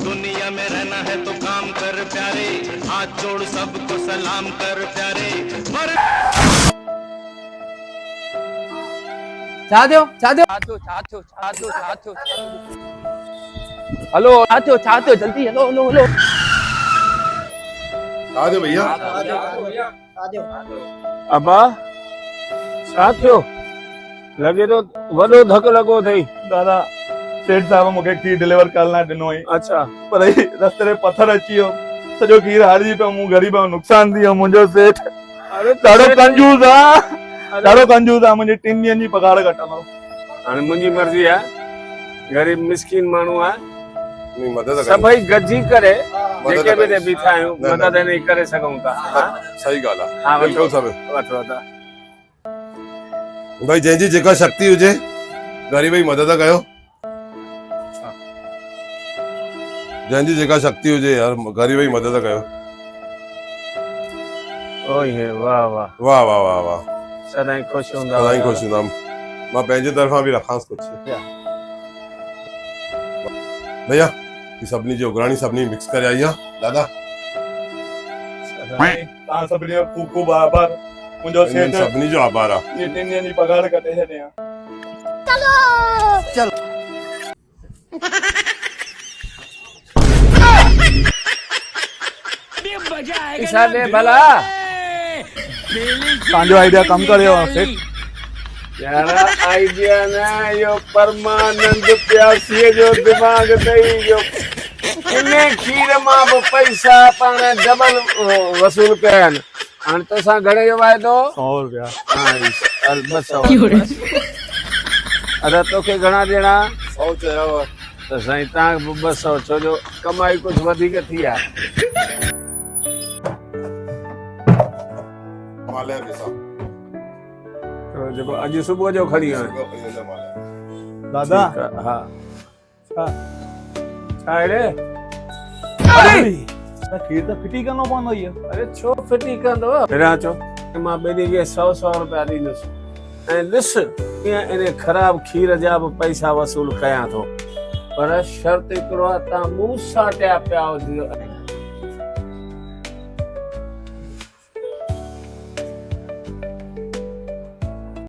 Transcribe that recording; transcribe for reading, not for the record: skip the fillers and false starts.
दुनिया में रहना है तो काम कर प्यारे, हाथ जोड़ सबको सलाम कर प्यारे। हेलो चाहते हो जल्दी हेलो हेलो हेलो आ जाओ भैया। अबा साथियो लगे तो वॾो धक लगो थई दादा सेठ साहब मूंखे खीर डिलीवर करणु ॾिनो हुई, अच्छा पर रस्ते में पत्थर अची वियो, सॼो खीर हारिजी पियो, मूं ग़रीब जो नुक़सान थी वियो। मुंहिंजो सेठ अरे ॾाढो कंजूस आहे, ॾाढो कंजूस आहे। मुंहिंजी 3 ॾींहंनि जी पघार कटंदो। हाणे मुंहिंजी मर्ज़ी आहे, गरीब मिसकिन माण्हू आहे, नहीं मदद सभई गॾिजी करे जेके बि करिणी। बीठा आहियूं मदद इन्ही करे सघूं था। सही ॻाल्हि आहे। हाँ, बिल्कुलु सब वठो था भाई जंहिंजी जेका शक्ति हुजे ग़रीब जी मदद कयो। जंहिंजी जेका शक्ति हुजे यार ग़रीब जी मदद कयो। ओए वाह वाह वाह वाह वाह वाह सदाई खुश हूंदा सदाई खुश हूंदा। मां पंहिंजे तरफ़ां बि रखांसि कुझु। भैया ये सभिनी जी उघराणी सभिनी मिक्स करे आई आहे। दादा तव्हां सभिनी जो खूब खूब आभार। मुंहिंजो इन्हनि सेठ सभिनी जो आभार आहे। ये 3 ॾींहंनि जी पघार कटे छॾियां। साडे भला तव्हांजो आइडिया कम करियो सेठ। यार आइडिया ना यो परमानंद प्यासीअ जो दिमाग़ अथई जो किने खीर मां बि पैसा पाण डबल वसूल कया आहिनि। हाणे तोसां घणे जो वाइदो? 100 रुपया। हल 200। अरे तोखे घणा ॾियणा? 100 चयो त साईं तव्हां 200 छो जो कमाई कुझु वधीक थी आहे। माल है पैसा जेको अॼु सुबुह जो खणी आयो। दादा हा छा छा रे? अरे खीर त फिटी करणो पवंदो इहो। अरे छो फिटी कंदो? फिरां चो मां ॿिनी खे 100 रुपया ॾींदुसि ऐं ॾिस कीअं इन ख़राब खीर जा बि पैसा वसूल कयां थो, पर शर्त हिकिड़ो आहे तव्हां मूं सां टिया पिया हुजो।